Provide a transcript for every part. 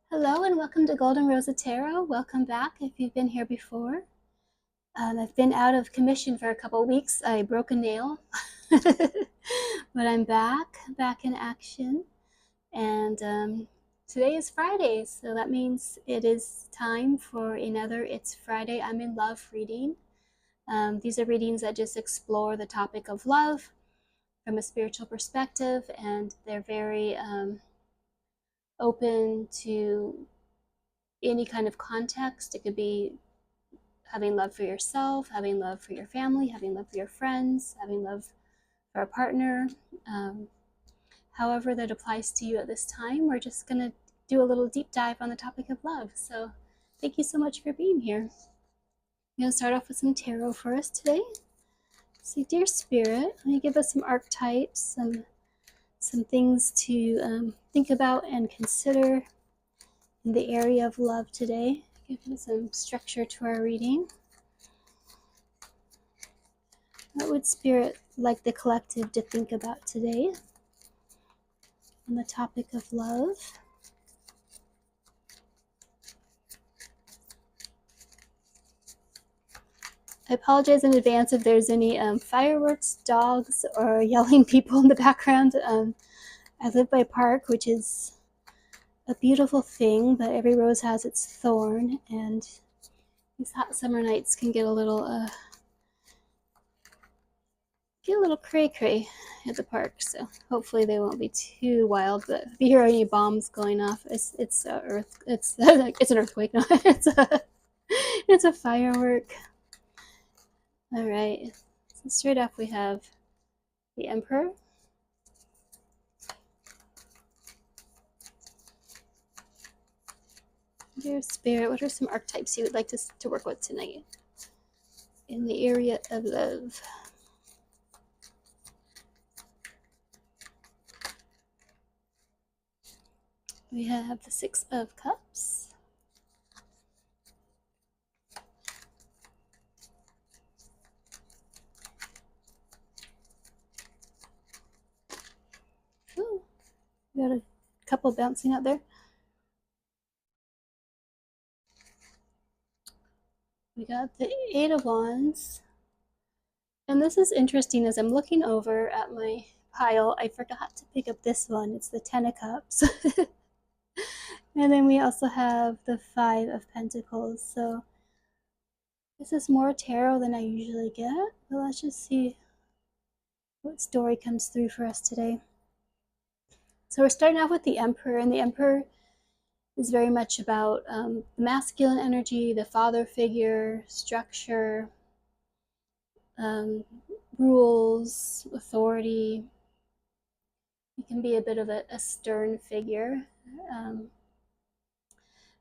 Hello and welcome to Golden Rosa Tarot. Welcome back if you've been here before. I've been out of commission for a couple weeks. I broke a nail, but I'm back in action. And today is Friday, so that means it is time for another It's Friday, I'm in Love reading. These are readings that just explore the topic of love from a spiritual perspective, and they're very open to any kind of context. It could be having love for yourself, having love for your family, having love for your friends, having love for a partner. Um, However that applies to you at this time, we're just going to do a little deep dive on the topic of love. So thank you so much for being here. I'm going to start off with some tarot for us today. So, dear Spirit, let me give us some archetypes, some things to think about and consider in the area of love today. Give us some structure to our reading. What would Spirit like the collective to think about today on the topic of love? I apologize in advance if there's any fireworks, dogs, or yelling people in the background. I live by a park, which is a beautiful thing, but every rose has its thorn, and these hot summer nights can get a little cray-cray at the park. So hopefully they won't be too wild. But if you hear any bombs going off, it's it's an earthquake. No, it's a firework. All right. So straight off we have the Emperor. Dear Spirit, what are some archetypes you would like to work with tonight in the area of love? We have the Six of Cups. Ooh, we got a couple bouncing out there. We got the Eight of Wands. And this is interesting as I'm looking over at my pile. I forgot to pick up this one. It's the Ten of Cups. And then we also have the Five of Pentacles. So this is more tarot than I usually get. But let's just see what story comes through for us today. So we're starting off with the Emperor, and the Emperor is very much about the masculine energy, the father figure, structure, rules, authority. He can be a bit of a stern figure.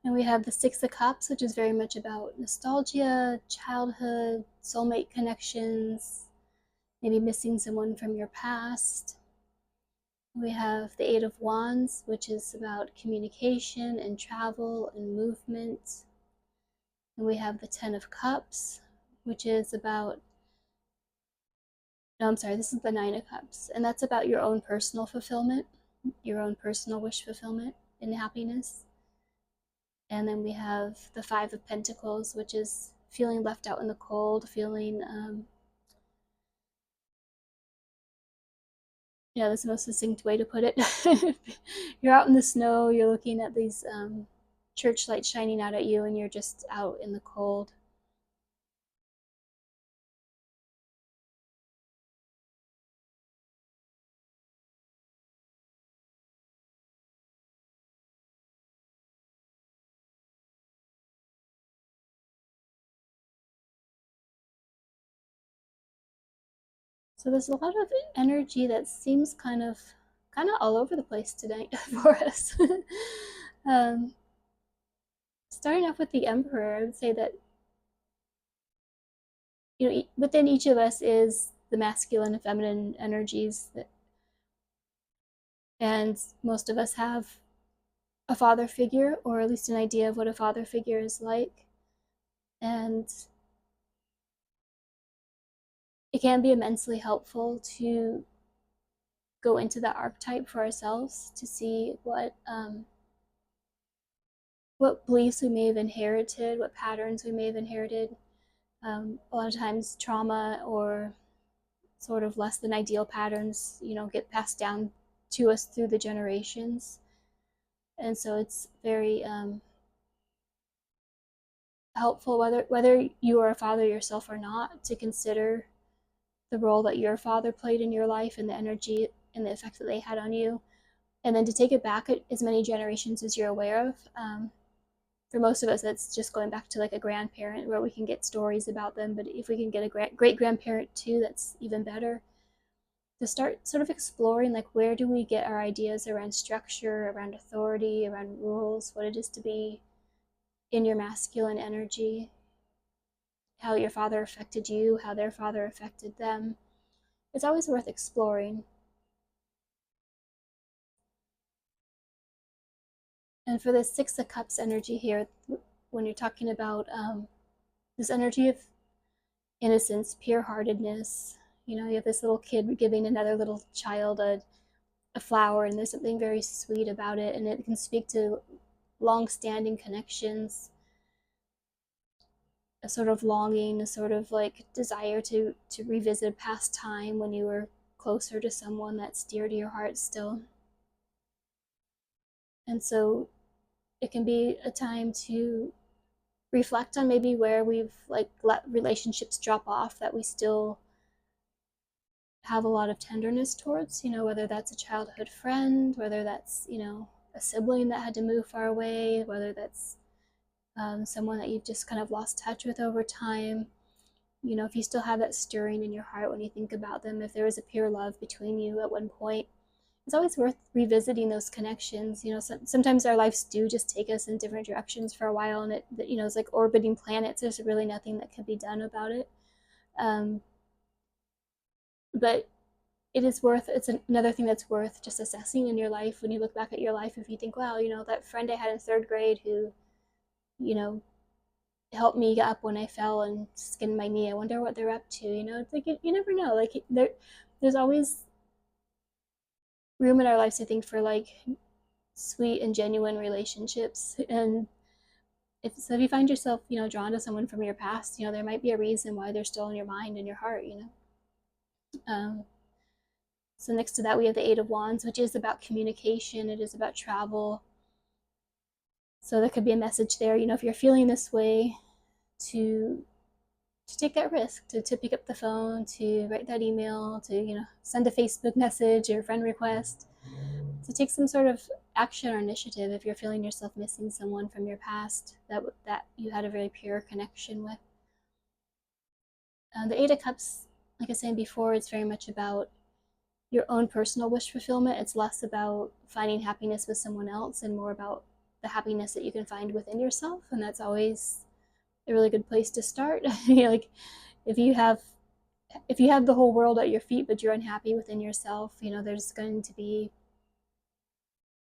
And we have the Six of Cups, which is very much about nostalgia, childhood, soulmate connections, maybe missing someone from your past. We have the Eight of Wands, which is about communication and travel and movement. And we have the Ten of Cups, which is about, no, I'm sorry, this is the Nine of Cups. And that's about your own personal fulfillment, your own personal wish fulfillment and happiness. And then we have the Five of Pentacles, which is feeling left out in the cold, feeling, yeah, that's the most succinct way to put it. You're out in the snow, you're looking at these church lights shining out at you, and you're just out in the cold. So there's a lot of energy that seems kind of all over the place tonight for us. um, Starting off with the Emperor, I would say that within each of us is the masculine and feminine energies and most of us have a father figure, or at least an idea of what a father figure is like. And it can be immensely helpful to go into that archetype for ourselves to see what beliefs we may have inherited, what patterns we may have inherited. A lot of times trauma or sort of less than ideal patterns, get passed down to us through the generations. And so it's very helpful, whether you are a father yourself or not, to consider the role that your father played in your life and the energy and the effect that they had on you, and then to take it back as many generations as you're aware of. For most of us, that's just going back to like a grandparent where we can get stories about them, but if we can get a great grandparent too, that's even better. To start sort of exploring, like, where do we get our ideas around structure, around authority, around rules, what it is to be in your masculine energy, how your father affected you, how their father affected them. It's always worth exploring. And for the Six of Cups energy here, when you're talking about this energy of innocence, pure heartedness, you have this little kid giving another little child a flower, and there's something very sweet about it, and it can speak to long-standing connections, a sort of longing, a sort of like desire to revisit a past time when you were closer to someone that's dear to your heart still. And so it can be a time to reflect on maybe where we've like let relationships drop off that we still have a lot of tenderness towards, whether that's a childhood friend, whether that's, a sibling that had to move far away, whether that's someone that you've just kind of lost touch with over time. If you still have that stirring in your heart when you think about them, if there was a pure love between you at one point, it's always worth revisiting those connections. Sometimes our lives do just take us in different directions for a while, and it's like orbiting planets. There's really nothing that can be done about it. But it's another thing that's worth just assessing in your life when you look back at your life. If you think, wow, that friend I had in third grade who, you know, helped me up when I fell and skinned my knee. I wonder what they're up to. It's like you never know. Like there's always room in our lives, I think, for like sweet and genuine relationships. And if you find yourself, drawn to someone from your past, there might be a reason why they're still in your mind and your heart. Um, so next to that, we have the Eight of Wands, which is about communication. It is about travel. So there could be a message there. If you're feeling this way, to take that risk, to pick up the phone, to write that email, to send a Facebook message or friend request, to take some sort of action or initiative if you're feeling yourself missing someone from your past that you had a very pure connection with. The Eight of Cups, like I was saying before, it's very much about your own personal wish fulfillment. It's less about finding happiness with someone else and more about the happiness that you can find within yourself, and that's always a really good place to start. Like if you have the whole world at your feet but you're unhappy within yourself, there's going to be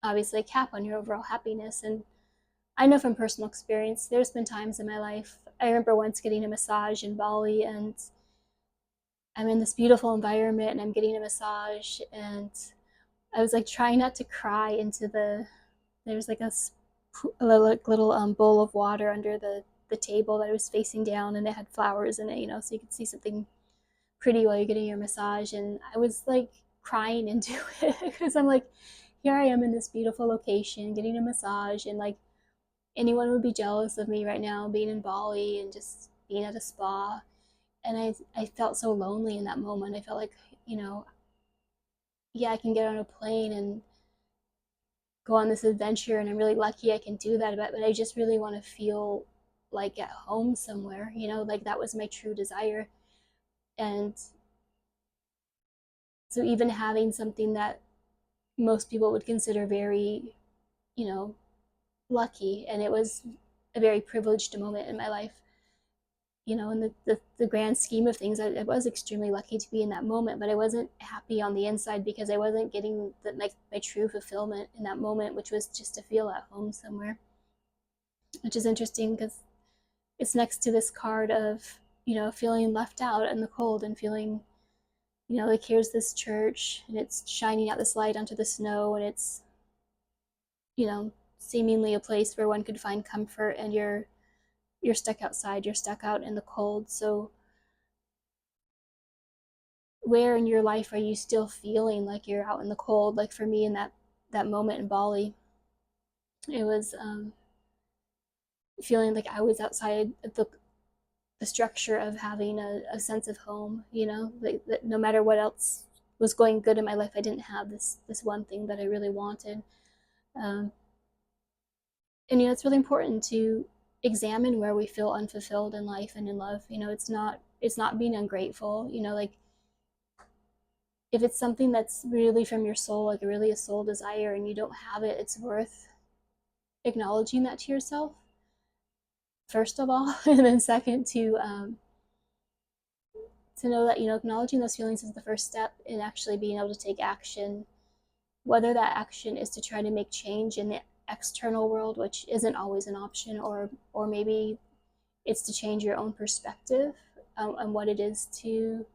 obviously a cap on your overall happiness. And I know from personal experience, there's been times in my life, I remember once getting a massage in Bali, and I'm in this beautiful environment and I'm getting a massage, and I was like trying not to cry into there's like a little bowl of water under the table that I was facing down, and it had flowers in it, so you could see something pretty while you're getting your massage. And I was like crying into it because I'm like, here I am in this beautiful location getting a massage, and like anyone would be jealous of me right now being in Bali and just being at a spa. And I felt so lonely in that moment. I felt like, yeah, I can get on a plane and go on this adventure, and I'm really lucky I can do that, but I just really want to feel like at home somewhere, like that was my true desire. And so even having something that most people would consider very, you know, lucky, and it was a very privileged moment in my life, in the grand scheme of things, I was extremely lucky to be in that moment, but I wasn't happy on the inside because I wasn't getting my true fulfillment in that moment, which was just to feel at home somewhere. Which is interesting because it's next to this card of, feeling left out in the cold and feeling, like here's this church and it's shining out this light onto the snow, and it's, seemingly a place where one could find comfort, and you're stuck outside, you're stuck out in the cold. So where in your life are you still feeling like you're out in the cold? Like for me, in that moment in Bali, it was feeling like I was outside the structure of having a sense of home, you know, like that no matter what else was going good in my life, I didn't have this one thing that I really wanted. um, and you know, it's really important to examine where we feel unfulfilled in life and in love. You know, it's not being ungrateful, you know, like if it's something that's really from your soul, like really a soul desire, and you don't have it, it's worth acknowledging that to yourself, first of all. And then second, to know that, you know, acknowledging those feelings is the first step in actually being able to take action, whether that action is to try to make change in the external world, which isn't always an option, or maybe it's to change your own perspective on what it is to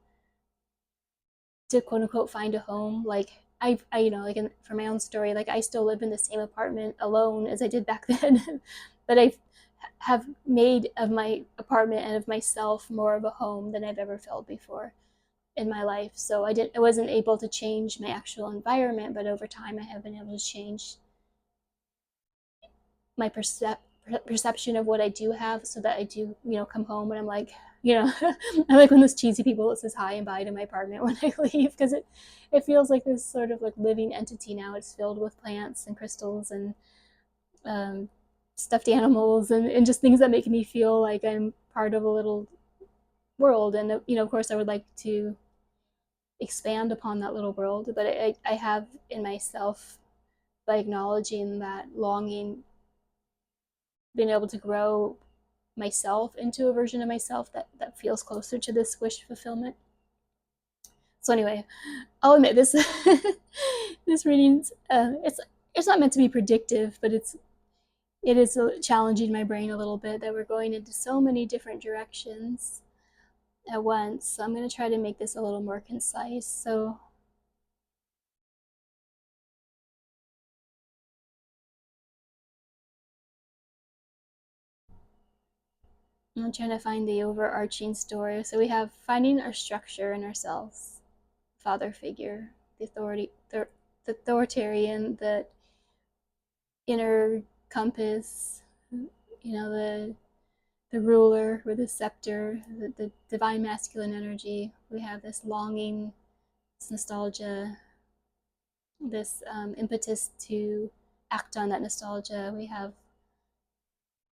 quote unquote find a home. Like I you know, like for my own story, like I still live in the same apartment alone as I did back then, but I have made of my apartment and of myself more of a home than I've ever felt before in my life. So I wasn't able to change my actual environment, but over time I have been able to change my perception of what I do have, so that I do, you know, come home and I'm like, you know, I like when those cheesy people that says hi and bye to my apartment when I leave, because it feels like this sort of like living entity now. It's filled with plants and crystals and um, stuffed animals, and just things that make me feel like I'm part of a little world. And you know, of course I would like to expand upon that little world, but I have in myself, by acknowledging that longing, been able to grow myself into a version of myself that feels closer to this wish fulfillment. So anyway, I'll admit this this reading's it's not meant to be predictive, but it is challenging my brain a little bit, that we're going into so many different directions at once. So I'm going to try to make this a little more concise. So I'm trying to find the overarching story. So we have finding our structure in ourselves, father figure, the authoritarian, the inner compass, you know, the ruler with the scepter, the divine masculine energy. We have this longing, this nostalgia, this impetus to act on that nostalgia. We have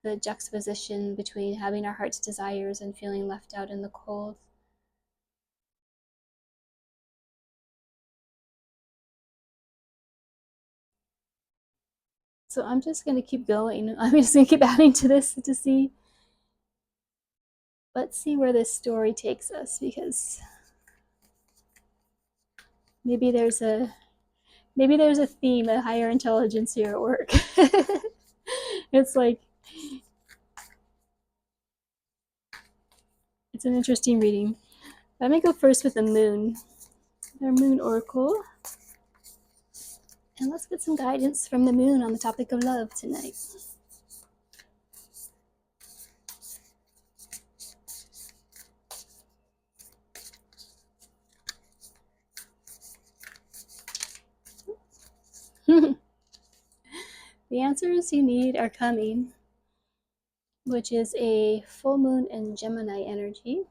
the juxtaposition between having our heart's desires and feeling left out in the cold. So I'm just going to keep going. I'm just going to keep adding to this to see. Let's see where this story takes us, because maybe there's a theme, a higher intelligence here at work. It's like, it's an interesting reading. Let me go first with the moon, our moon oracle. And let's get some guidance from the moon on the topic of love tonight. The answers you need are coming, which is a full moon in Gemini energy.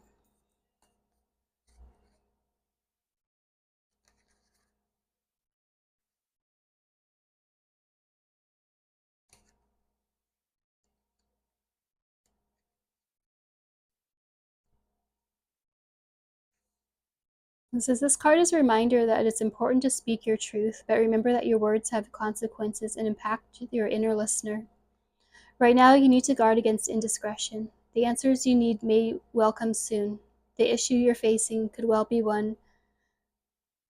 It says this card is a reminder that it's important to speak your truth, but remember that your words have consequences and impact your inner listener. Right now, you need to guard against indiscretion. The answers you need may well come soon. The issue you're facing could well be one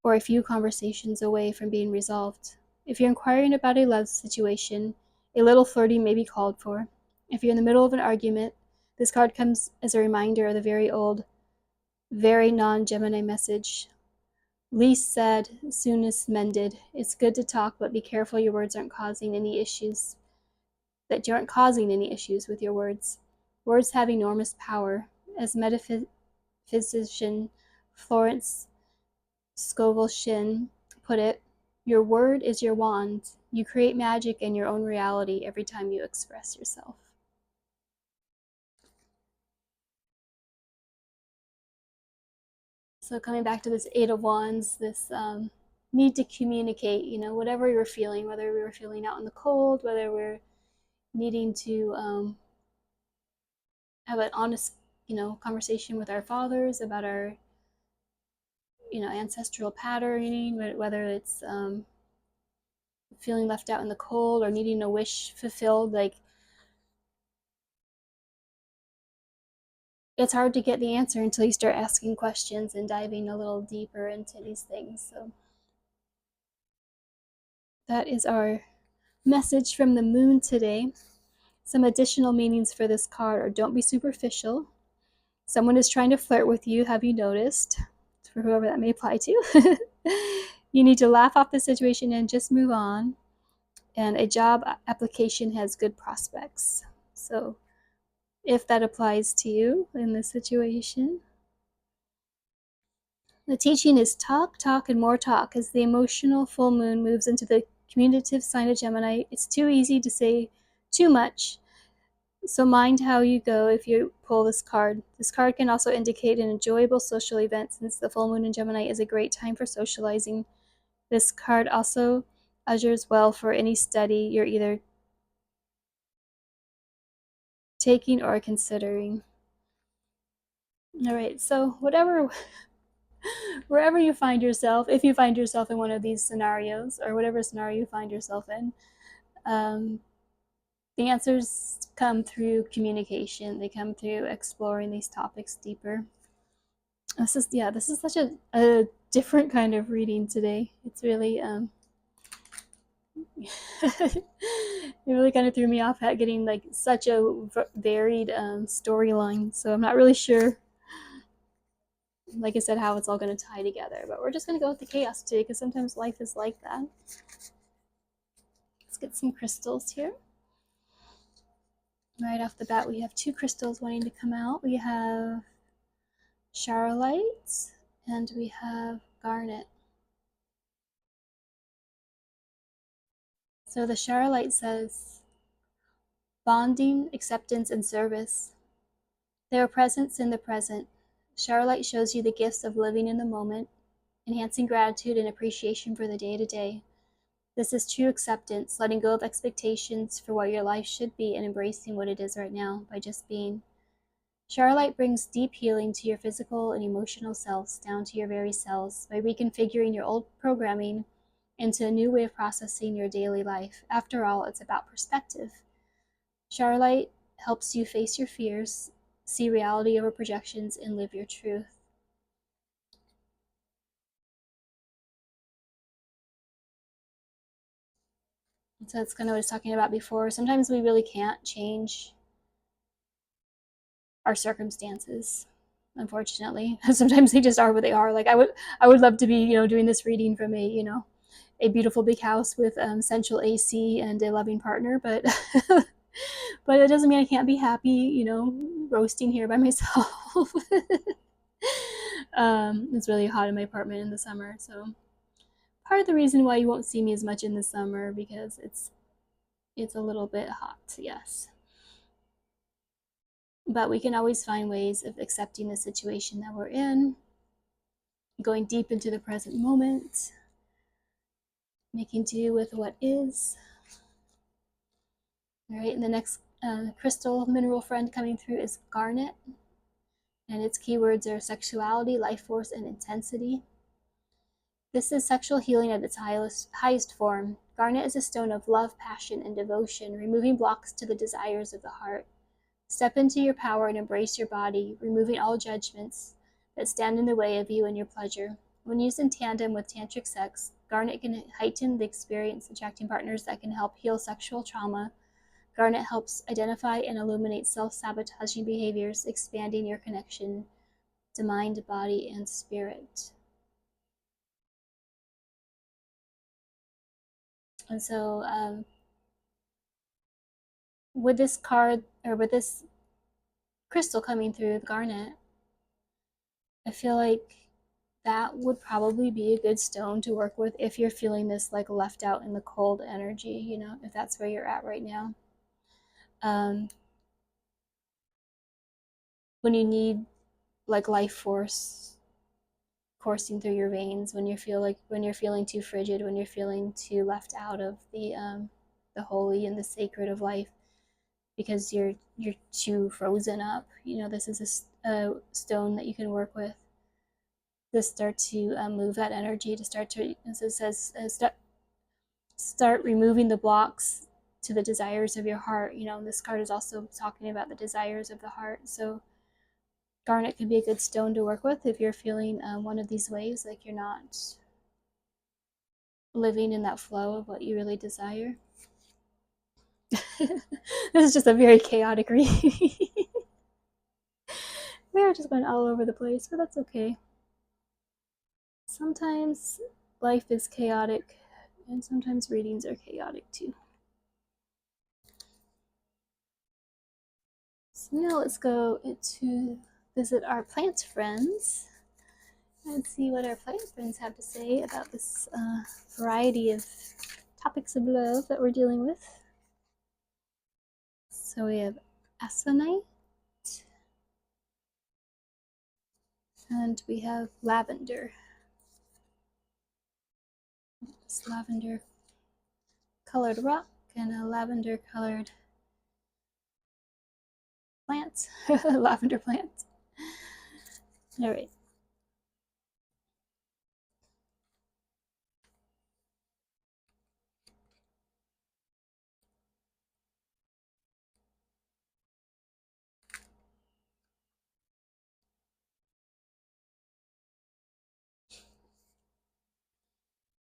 or a few conversations away from being resolved. If you're inquiring about a love situation, a little flirting may be called for. If you're in the middle of an argument, this card comes as a reminder of the very old, very non-Gemini message. Least said, soonest mended. It's good to talk, but be careful your words aren't causing any issues. that you aren't causing any issues with your words. Words have enormous power. As metaphysician Florence Scovel Shinn put it, your word is your wand. You create magic in your own reality every time you express yourself. So coming back to this Eight of Wands, this need to communicate, whatever you're feeling, whether we were feeling out in the cold, whether we're needing to have an honest, conversation with our fathers about our, ancestral patterning, whether it's feeling left out in the cold or needing a wish fulfilled. Like, it's hard to get the answer until you start asking questions and diving a little deeper into these things. So that is our message from the moon today. Some additional meanings for this card are: don't be superficial. Someone is trying to flirt with you, have you noticed? For whoever that may apply to. You need to laugh off the situation and just move on. And a job application has good prospects. So if that applies to you in this situation. The teaching is talk, talk, and more talk. As the emotional full moon moves into the communicative sign of Gemini, it's too easy to say too much. So mind how you go if you pull this card. This card can also indicate an enjoyable social event, since the full moon in Gemini is a great time for socializing. This card also augurs well for any study you're either taking or considering. All right, so wherever you find yourself, if you find yourself in one of these scenarios, or whatever scenario you find yourself in, the answers come through communication. They come through exploring these topics deeper. This is such a different kind of reading today. It's really it really kind of threw me off at getting like such a varied storyline. So I'm not really sure, like I said, how it's all going to tie together. But we're just going to go with the chaos today, because sometimes life is like that. Let's get some crystals here. Right off the bat, we have two crystals wanting to come out. We have Charolite and we have Garnet. So the Charolite says bonding, acceptance, and service. They are presence in the present. Charolite shows you the gifts of living in the moment, enhancing gratitude and appreciation for the day-to-day. This is true acceptance, letting go of expectations for what your life should be and embracing what it is right now by just being. Charolite brings deep healing to your physical and emotional selves, down to your very cells, by reconfiguring your old programming into a new way of processing your daily life. After all, it's about perspective. Charolite helps you face your fears, see reality over projections, and live your truth. So that's kind of what I was talking about before. Sometimes we really can't change our circumstances, unfortunately. Sometimes they just are what they are. Like I would love to be, doing this reading from a beautiful big house with central AC and a loving partner, but but it doesn't mean I can't be happy, roasting here by myself. It's really hot in my apartment in the summer, so part of the reason why you won't see me as much in the summer, because it's a little bit hot, yes. But we can always find ways of accepting the situation that we're in, going deep into the present moment, making do with what is. All right, and the next crystal mineral friend coming through is Garnet, and its keywords are sexuality, life force, and intensity. This is sexual healing at its highest form. Garnet is a stone of love, passion, and devotion, removing blocks to the desires of the heart. Step into your power and embrace your body, removing all judgments that stand in the way of you and your pleasure. When used in tandem with tantric sex, Garnet can heighten the experience, attracting partners that can help heal sexual trauma. Garnet helps identify and illuminate self-sabotaging behaviors, expanding your connection to mind, body, and spirit. And so with this card, or with this crystal coming through, the garnet, I feel like that would probably be a good stone to work with if you're feeling this like left out in the cold energy, you know, if that's where you're at right now. When you need like life force coursing through your veins, when you're feeling too frigid, when you're feeling too left out of the holy and the sacred of life, because you're too frozen up. You know, this is a stone that you can work with to start to move that energy, to start to, as it says, start removing the blocks to the desires of your heart. You know, this card is also talking about the desires of the heart. So garnet could be a good stone to work with if you're feeling one of these ways, like you're not living in that flow of what you really desire. This is just a very chaotic reading. We're just going all over the place, but that's okay. Sometimes life is chaotic, and sometimes readings are chaotic too. So now let's go to visit our plant friends and see what our plant friends have to say about this variety of topics of love that we're dealing with. So we have aconite, and we have lavender. This lavender colored rock and a lavender colored plant. Lavender plant. All right.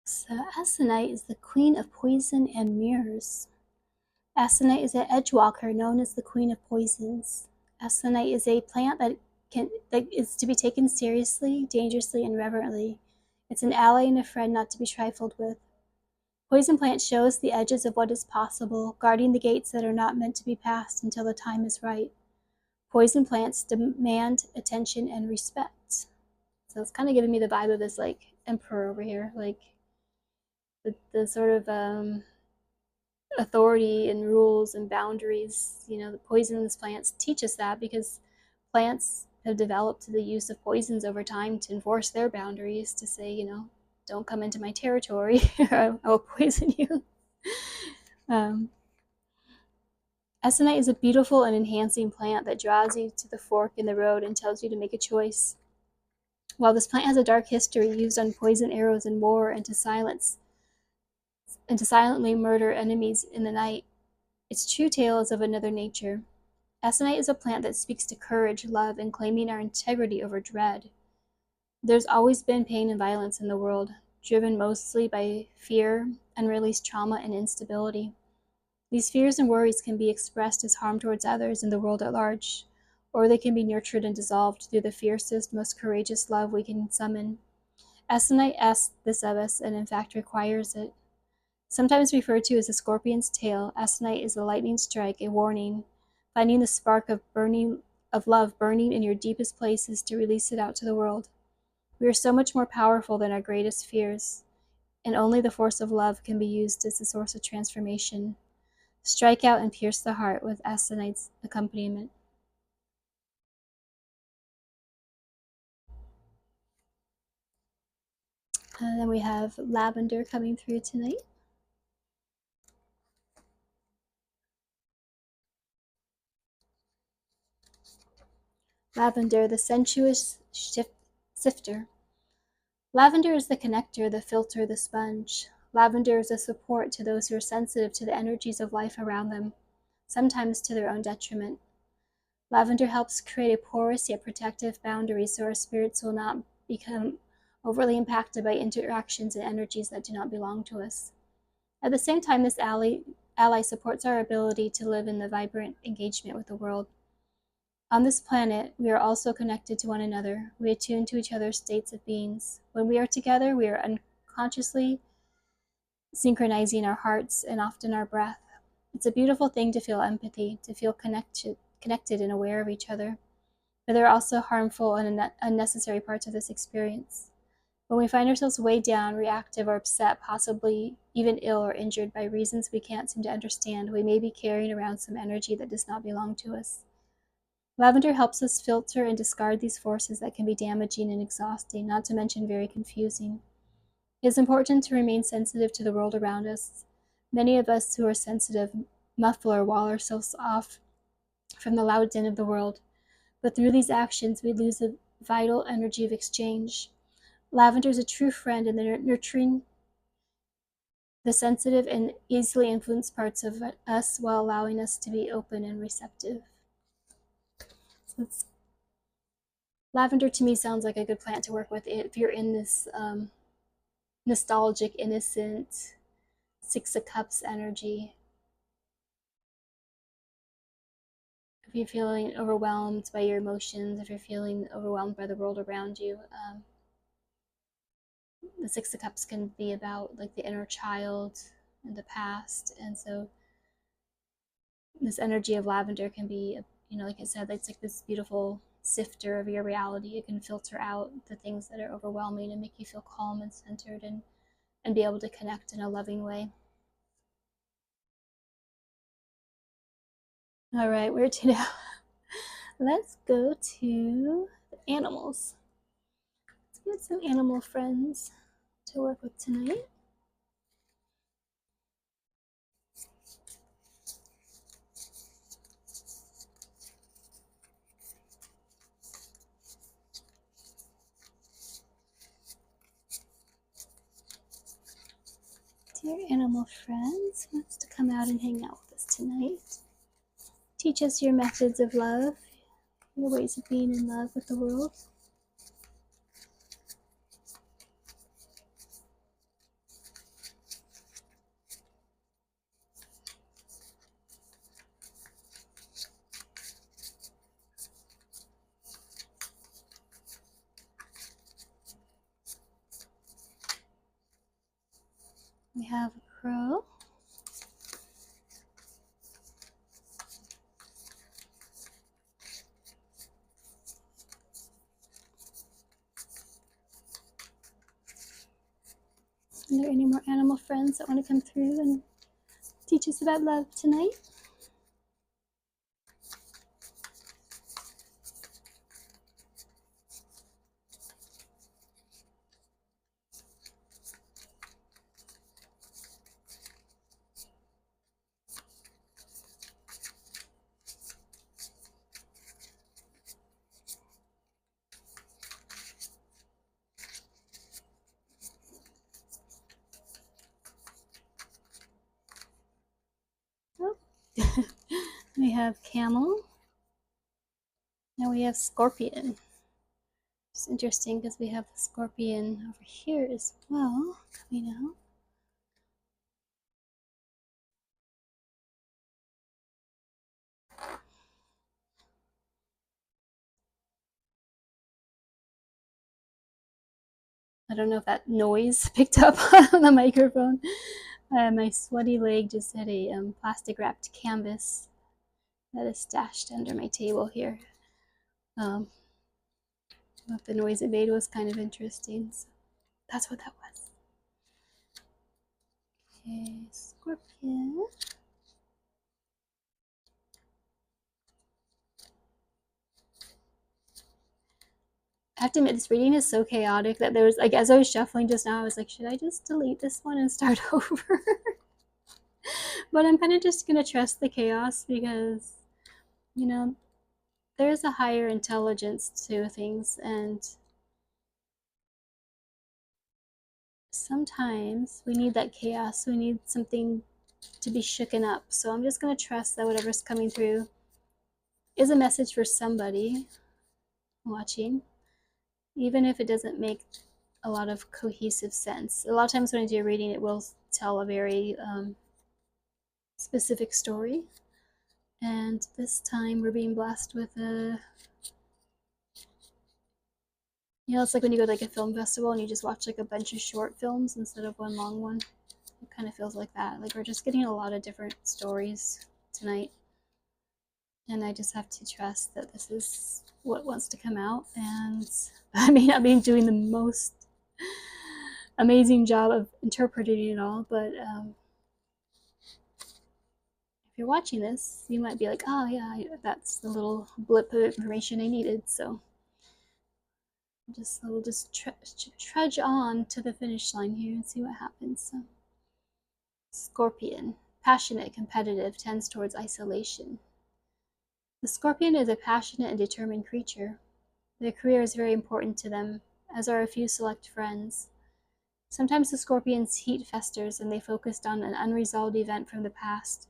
So aconite is the queen of poison and mirrors. Aconite is an edgewalker known as the queen of poisons. Aconite is a plant that is to be taken seriously, dangerously, and reverently. It's an ally and a friend not to be trifled with. Poison plant shows the edges of what is possible, guarding the gates that are not meant to be passed until the time is right. Poison plants demand attention and respect. So it's kind of giving me the vibe of this like emperor over here, like the sort of authority and rules and boundaries. You know, the poisonous plants teach us that because plants have developed the use of poisons over time to enforce their boundaries, to say, you know, don't come into my territory or I will poison you. Aconite is a beautiful and enhancing plant that draws you to the fork in the road and tells you to make a choice. While this plant has a dark history used on poison arrows in war and to silently murder enemies in the night, its true tale is of another nature. Aconite is a plant that speaks to courage, love, and claiming our integrity over dread. There's always been pain and violence in the world, driven mostly by fear, unreleased trauma, and instability. These fears and worries can be expressed as harm towards others and the world at large, or they can be nurtured and dissolved through the fiercest, most courageous love we can summon. Aconite asks this of us, and in fact requires it. Sometimes referred to as a scorpion's tail, aconite is a lightning strike, a warning, finding the spark of love burning in your deepest places to release it out to the world. We are so much more powerful than our greatest fears, and only the force of love can be used as the source of transformation. Strike out and pierce the heart with aconite's accompaniment. And then we have lavender coming through tonight. Lavender, the sensuous sifter. Lavender is the connector, the filter, the sponge. Lavender is a support to those who are sensitive to the energies of life around them, sometimes to their own detriment. Lavender helps create a porous yet protective boundary so our spirits will not become overly impacted by interactions and energies that do not belong to us. At the same time, this ally supports our ability to live in the vibrant engagement with the world. On this planet, we are also connected to one another. We attune to each other's states of beings. When we are together, we are unconsciously synchronizing our hearts and often our breath. It's a beautiful thing to feel empathy, to feel connected and aware of each other. But there are also harmful and unnecessary parts of this experience. When we find ourselves weighed down, reactive, or upset, possibly even ill or injured by reasons we can't seem to understand, we may be carrying around some energy that does not belong to us. Lavender helps us filter and discard these forces that can be damaging and exhausting, not to mention very confusing. It is important to remain sensitive to the world around us. Many of us who are sensitive muffle or wall ourselves off from the loud din of the world, but through these actions we lose the vital energy of exchange. Lavender is a true friend in the nurturing the sensitive and easily influenced parts of us while allowing us to be open and receptive. So lavender to me sounds like a good plant to work with if you're in this nostalgic, innocent, Six of Cups energy. If you're feeling overwhelmed by your emotions, if you're feeling overwhelmed by the world around you, the Six of Cups can be about like the inner child and the past. And so this energy of lavender can be, like I said, it's like this beautiful sifter of your reality. It can filter out the things that are overwhelming and make you feel calm and centered, and be able to connect in a loving way. All right, where to now? Let's go to the animals. Let's get some animal friends to work with tonight. Dear animal friends, who wants to come out and hang out with us tonight? Teach us your methods of love, your ways of being in love with the world. We have a crow. Are there any more animal friends that want to come through and teach us about love tonight? Oh. We have camel. Now we have scorpion. It's interesting because we have the scorpion over here as well coming out. I don't know if that noise picked up on the microphone. My sweaty leg just hit a plastic wrapped canvas that is stashed under my table here. But the noise it made was kind of interesting. So that's what that was. Okay, scorpion. I have to admit, this reading is so chaotic that there was, like, as I was shuffling just now, I was like, should I just delete this one and start over? But I'm kind of just going to trust the chaos because, there's a higher intelligence to things, and sometimes we need that chaos. We need something to be shooken up. So I'm just going to trust that whatever's coming through is a message for somebody watching, even if it doesn't make a lot of cohesive sense. A lot of times when I do a reading, it will tell a very specific story. And this time we're being blessed with it's like when you go to like a film festival and you just watch like a bunch of short films instead of one long one. It kind of feels like that. Like we're just getting a lot of different stories tonight. And I just have to trust that this is what wants to come out. And I may not be doing the most amazing job of interpreting it all, but if you're watching this, you might be like, oh yeah, that's the little blip of information I needed. So we'll just trudge on to the finish line here and see what happens. So, Scorpion, passionate, competitive, tends towards isolation. The scorpion is a passionate and determined creature. Their career is very important to them, as are a few select friends. Sometimes the scorpion's heat festers and they focused on an unresolved event from the past,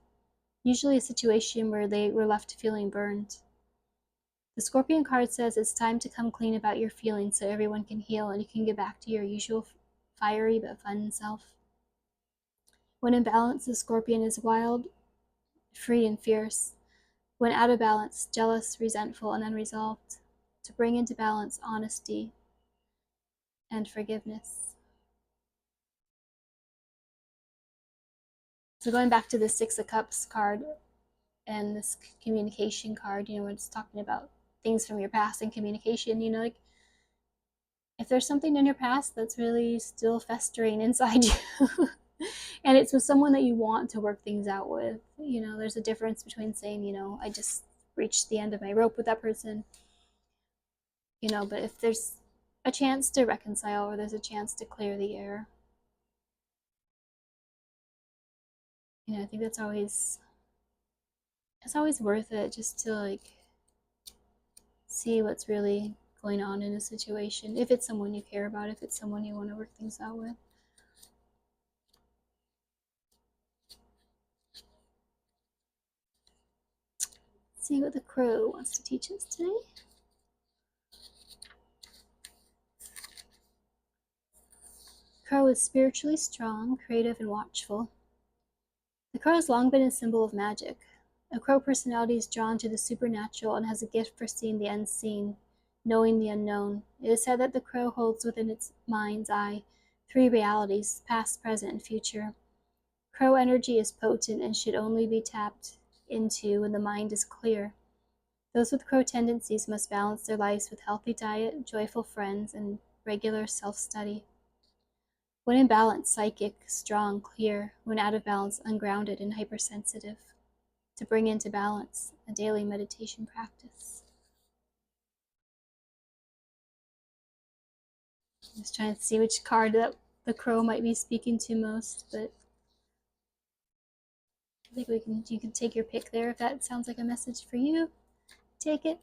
usually a situation where they were left feeling burned. The Scorpion card says it's time to come clean about your feelings so everyone can heal and you can get back to your usual fiery but fun self. When in balance, the Scorpion is wild, free, and fierce. When out of balance, jealous, resentful, and unresolved. To bring into balance honesty and forgiveness. So going back to the Six of Cups card and this communication card, when it's talking about things from your past and communication, like if there's something in your past that's really still festering inside you and it's with someone that you want to work things out with, there's a difference between saying, I just reached the end of my rope with that person, but if there's a chance to reconcile or there's a chance to clear the air, I think it's always worth it just to see what's really going on in a situation, if it's someone you care about, if it's someone you want to work things out with. Let's see what the crow wants to teach us today. Crow is spiritually strong, creative, and watchful. The crow has long been a symbol of magic. A crow personality is drawn to the supernatural and has a gift for seeing the unseen, knowing the unknown. It is said that the crow holds within its mind's eye 3 realities, past, present, and future. Crow energy is potent and should only be tapped into when the mind is clear. Those with crow tendencies must balance their lives with healthy diet, joyful friends, and regular self-study. When in balance, psychic, strong, clear. When out of balance, ungrounded and hypersensitive. To bring into balance, a daily meditation practice. I'm just trying to see which card that the crow might be speaking to most, but I think you can take your pick there if that sounds like a message for you. Take it.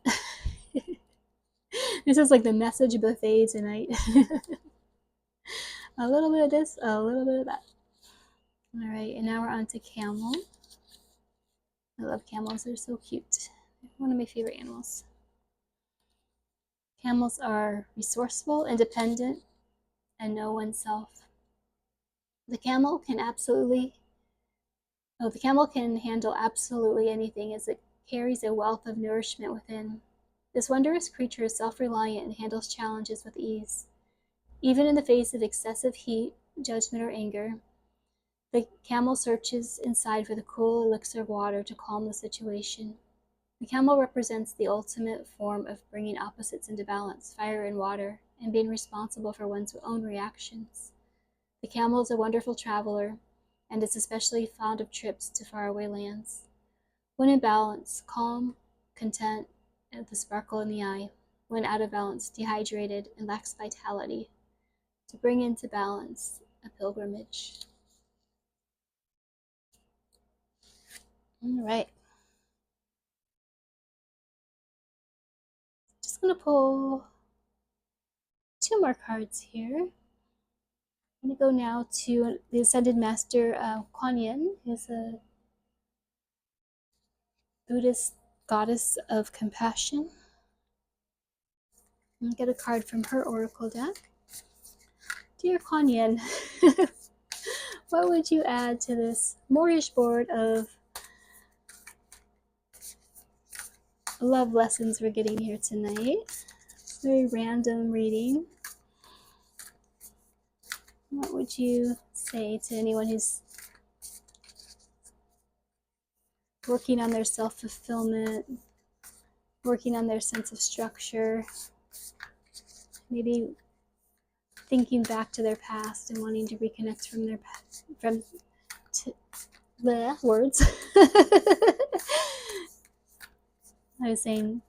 This is like the message buffet tonight. A little bit of this, a little bit of that. All right, and now we're on to camel. I love camels, they're so cute. One of my favorite animals. Camels are resourceful, independent, and know oneself. The camel can handle absolutely anything as it carries a wealth of nourishment within. This wondrous creature is self-reliant and handles challenges with ease. Even in the face of excessive heat, judgment, or anger, the camel searches inside for the cool elixir of water to calm the situation. The camel represents the ultimate form of bringing opposites into balance, fire and water, and being responsible for one's own reactions. The camel is a wonderful traveler, and is especially fond of trips to faraway lands. When in balance, calm, content, and with a sparkle in the eye. When out of balance, dehydrated and lacks vitality. To bring into balance, a pilgrimage. All right. Just going to pull 2 more cards here. I'm going to go now to the Ascended Master Kuan Yin, who's a Buddhist goddess of compassion. And get a card from her oracle deck. Dear Kuan Yin, what would you add to this smorgasbord of love lessons we're getting here tonight? It's a very random reading. What would you say to anyone who's working on their self-fulfillment, working on their sense of structure, maybe thinking back to their past and wanting to reconnect from their past, from the words. I was saying,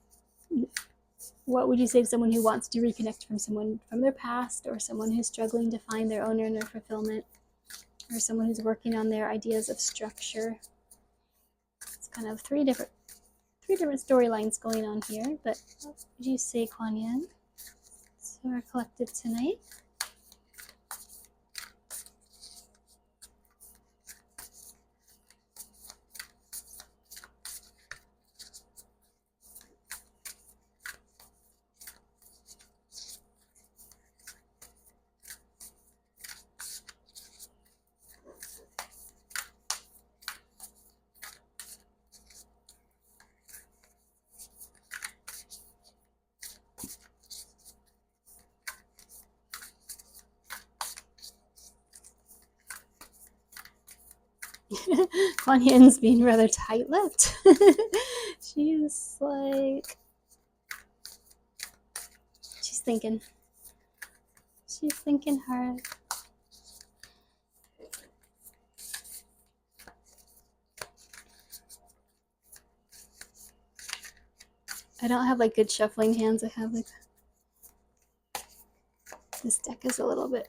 what would you say to someone who wants to reconnect from someone from their past, or someone who's struggling to find their own inner fulfillment, or someone who's working on their ideas of structure? It's kind of three different storylines going on here, but what would you say, Kuan Yin, to our collective tonight? Kuan Yin's being rather tight-lipped. She's like, she's thinking hard. I don't have like good shuffling hands. I have like, this deck is a little bit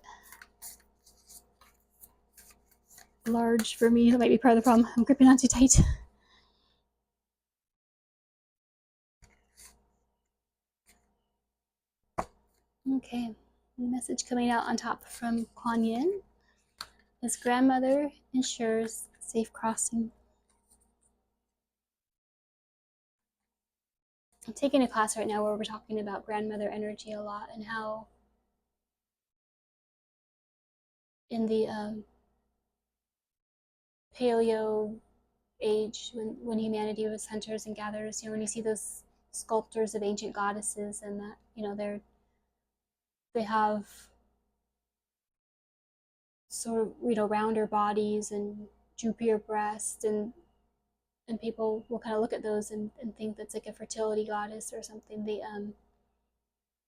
large for me. That might be part of the problem. I'm gripping on too tight. Okay, the message coming out on top from Kuan Yin is grandmother ensures safe crossing. I'm taking a class right now where we're talking about grandmother energy a lot, and how in the paleo age, when humanity was hunters and gatherers, when you see those sculptures of ancient goddesses, and that they have sort of rounder bodies and droopier breasts, and people will kind of look at those and think that's like a fertility goddess or something. The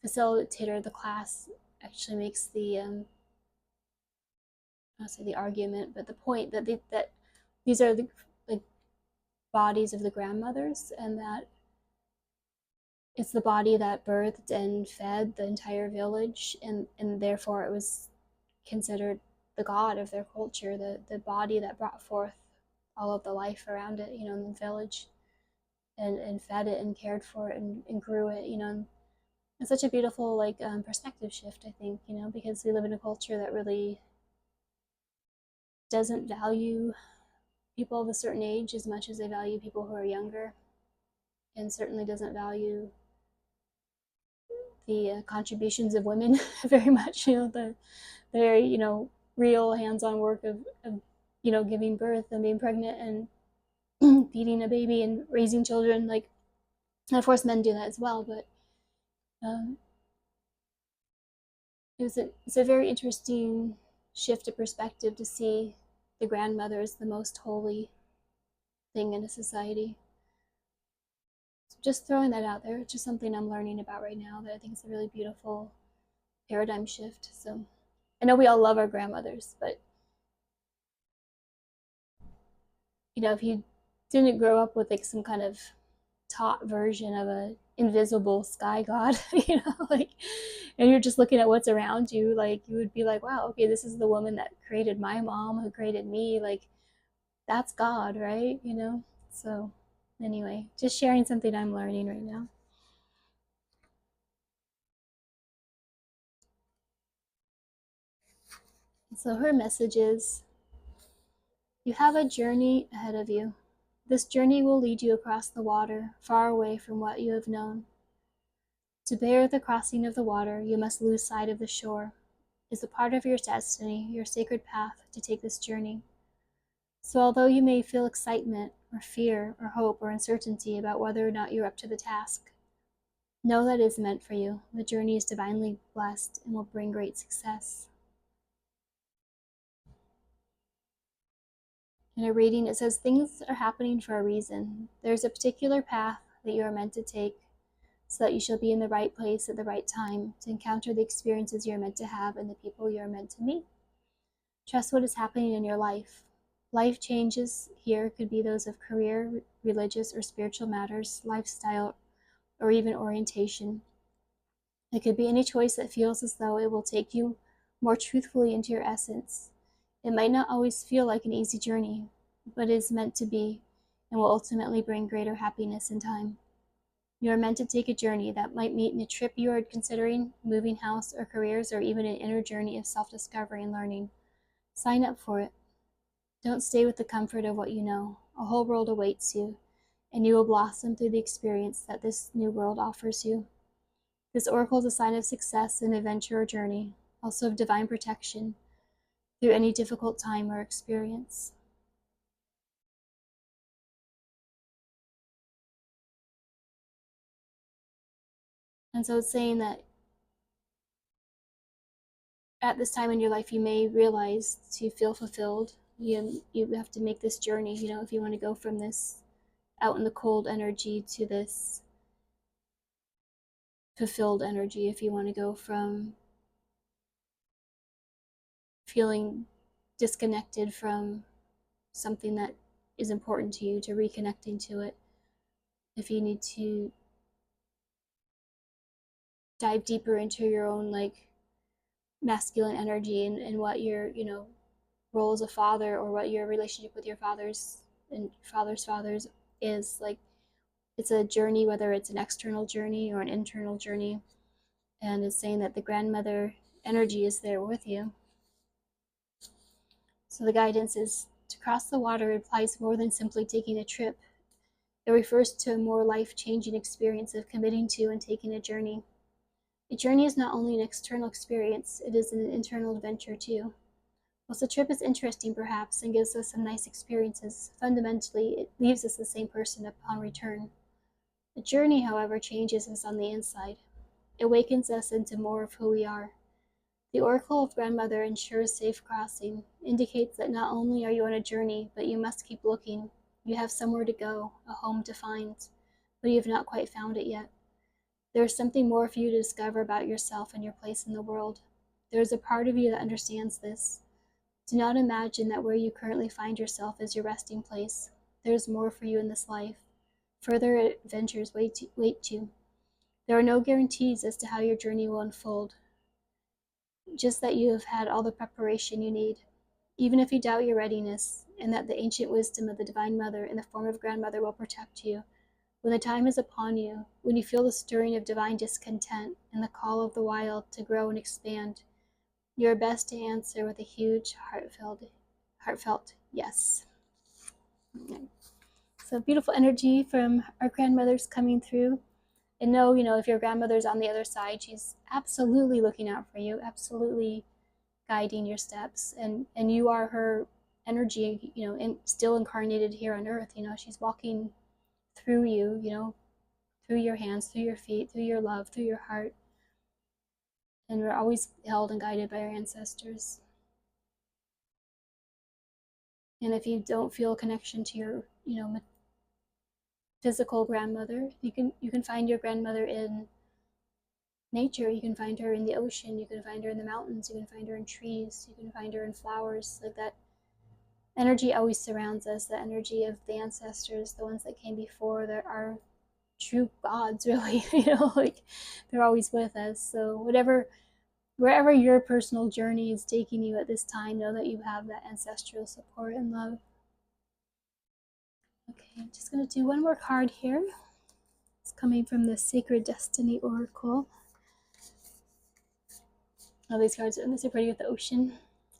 facilitator of the class actually makes the I'll say the argument, but the point that these are the like bodies of the grandmothers, and that it's the body that birthed and fed the entire village, and therefore it was considered the god of their culture, the body that brought forth all of the life around it, in the village, and fed it and cared for it and grew it, It's such a beautiful perspective shift, I think, because we live in a culture that really doesn't value people of a certain age as much as they value people who are younger, and certainly doesn't value the contributions of women very much. The very real hands-on work of giving birth and being pregnant and feeding a baby and raising children. And of course men do that as well, but it's a very interesting shift of perspective to see the grandmother as the most holy thing in a society. So just throwing that out there. It's just something I'm learning about right now that I think is a really beautiful paradigm shift. So I know we all love our grandmothers, but if you didn't grow up with some kind of taught version of a invisible sky god, and you're just looking at what's around you, you would be like, wow, okay, this is the woman that created my mom, who created me, that's God, right? So anyway, just sharing something I'm learning right now. So her message is, you have a journey ahead of you. This journey will lead you across the water, far away from what you have known. To bear the crossing of the water, you must lose sight of the shore. It is a part of your destiny, your sacred path, to take this journey. So although you may feel excitement or fear or hope or uncertainty about whether or not you're up to the task, know that it is meant for you. The journey is divinely blessed and will bring great success. In a reading, it says things are happening for a reason. There's a particular path that you are meant to take so that you shall be in the right place at the right time to encounter the experiences you're meant to have and the people you're meant to meet. Trust what is happening in your life. Life changes here could be those of career, religious or spiritual matters, lifestyle, or even orientation. It could be any choice that feels as though it will take you more truthfully into your essence. It might not always feel like an easy journey, but it is meant to be and will ultimately bring greater happiness in time. You are meant to take a journey that might mean a trip you are considering, moving house or careers, or even an inner journey of self-discovery and learning. Sign up for it. Don't stay with the comfort of what you know. A whole world awaits you, and you will blossom through the experience that this new world offers you. This oracle is a sign of success in adventure or journey, also of divine protection through any difficult time or experience. And so it's saying that at this time in your life, you may realize to feel fulfilled, you have to make this journey, if you want to go from this out in the cold energy to this fulfilled energy, if you want to go from feeling disconnected from something that is important to you to reconnecting to it, if you need to dive deeper into your own masculine energy and what your role as a father, or what your relationship with your fathers and fathers is like. It's a journey, whether it's an external journey or an internal journey, and it's saying that the grandmother energy is there with you. So the guidance is to cross the water implies more than simply taking a trip. It refers to a more life-changing experience of committing to and taking a journey. A journey is not only an external experience, it is an internal adventure too. Whilst the trip is interesting perhaps and gives us some nice experiences, fundamentally it leaves us the same person upon return. The journey, however, changes us on the inside. It awakens us into more of who we are. The oracle of grandmother ensures safe crossing, indicates that not only are you on a journey, but you must keep looking. You have somewhere to go, a home to find, but you have not quite found it yet. There is something more for you to discover about yourself and your place in the world. There is a part of you that understands this. Do not imagine that where you currently find yourself is your resting place. There is more for you in this life. Further adventures wait you. There are no guarantees as to how your journey will unfold, just that you have had all the preparation you need. Even if you doubt your readiness, and that the ancient wisdom of the Divine Mother in the form of grandmother will protect you, when the time is upon you, when you feel the stirring of divine discontent and the call of the wild to grow and expand, you are best to answer with a huge, heartfelt yes. Okay. So beautiful energy from our grandmothers coming through. And know, if your grandmother's on the other side, she's absolutely looking out for you, absolutely guiding your steps. And you are her energy, still incarnated here on earth. She's walking through you, through your hands, through your feet, through your love, through your heart. And we're always held and guided by our ancestors. And if you don't feel a connection to your, physical grandmother, you can find your grandmother in nature. You can find her in the ocean, you can find her in the mountains, you can find her in trees, you can find her in flowers. Like, that energy always surrounds us, the energy of the ancestors, the ones that came before. There are true gods, really. They're always with us. So wherever your personal journey is taking you at this time, know that you have that ancestral support and love. Okay, I'm just going to do one more card here. It's coming from the Sacred Destiny Oracle. All these cards are so pretty with the ocean.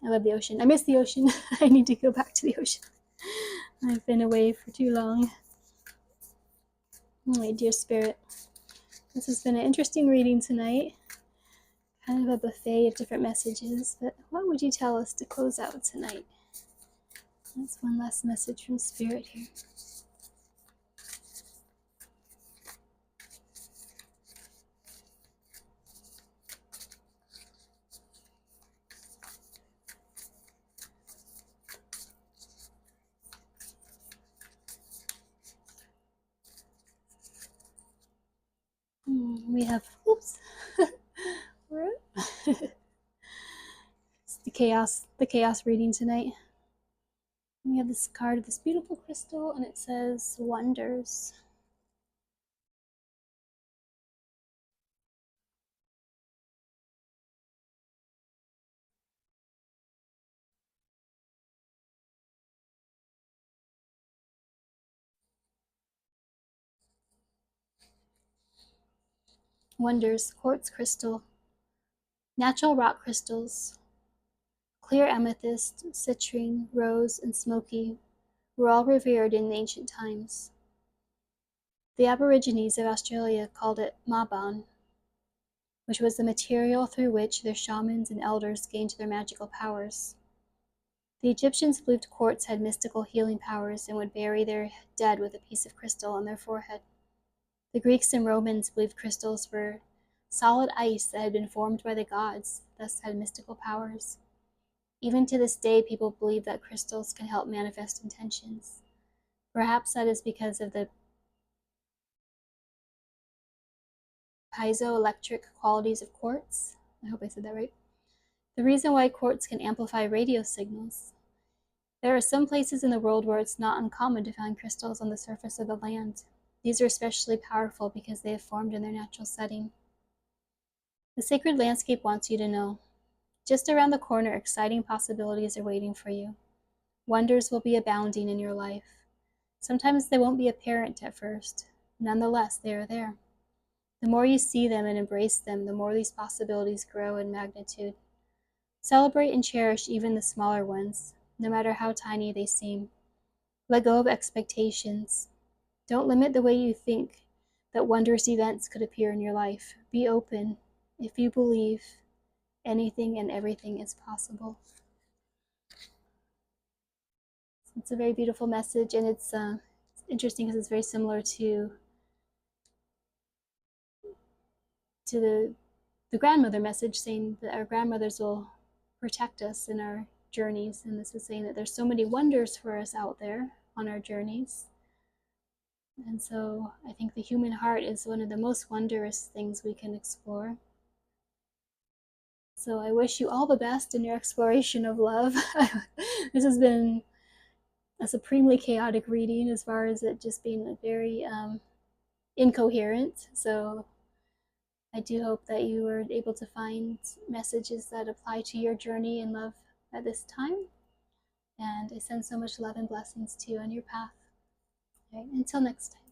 I love the ocean. I miss the ocean. I need to go back to the ocean. I've been away for too long. Oh, my dear spirit. This has been an interesting reading tonight. Kind of a buffet of different messages. But what would you tell us to close out tonight? That's one last message from spirit here. We have, oops, it's the chaos reading tonight. We have this card of this beautiful crystal, and it says wonders. Wonders, quartz crystal, natural rock crystals, clear amethyst, citrine, rose, and smoky were all revered in ancient times. The Aborigines of Australia called it maban, which was the material through which their shamans and elders gained their magical powers. The Egyptians believed quartz had mystical healing powers and would bury their dead with a piece of crystal on their forehead. The Greeks and Romans believed crystals were solid ice that had been formed by the gods, thus had mystical powers. Even to this day, people believe that crystals can help manifest intentions. Perhaps that is because of the piezoelectric qualities of quartz. I hope I said that right. The reason why quartz can amplify radio signals. There are some places in the world where it's not uncommon to find crystals on the surface of the land. These are especially powerful because they have formed in their natural setting. The sacred landscape wants you to know. Just around the corner, exciting possibilities are waiting for you. Wonders will be abounding in your life. Sometimes they won't be apparent at first. Nonetheless, they are there. The more you see them and embrace them, the more these possibilities grow in magnitude. Celebrate and cherish even the smaller ones, no matter how tiny they seem. Let go of expectations. Don't limit the way you think that wondrous events could appear in your life. Be open. If you believe, anything and everything is possible. It's a very beautiful message, and it's interesting because it's very similar to the grandmother message, saying that our grandmothers will protect us in our journeys. And this is saying that there's so many wonders for us out there on our journeys. And so I think the human heart is one of the most wondrous things we can explore. So I wish you all the best in your exploration of love. This has been a supremely chaotic reading as far as it just being very incoherent. So I do hope that you were able to find messages that apply to your journey in love at this time. And I send so much love and blessings to you on your path. All right, until next time.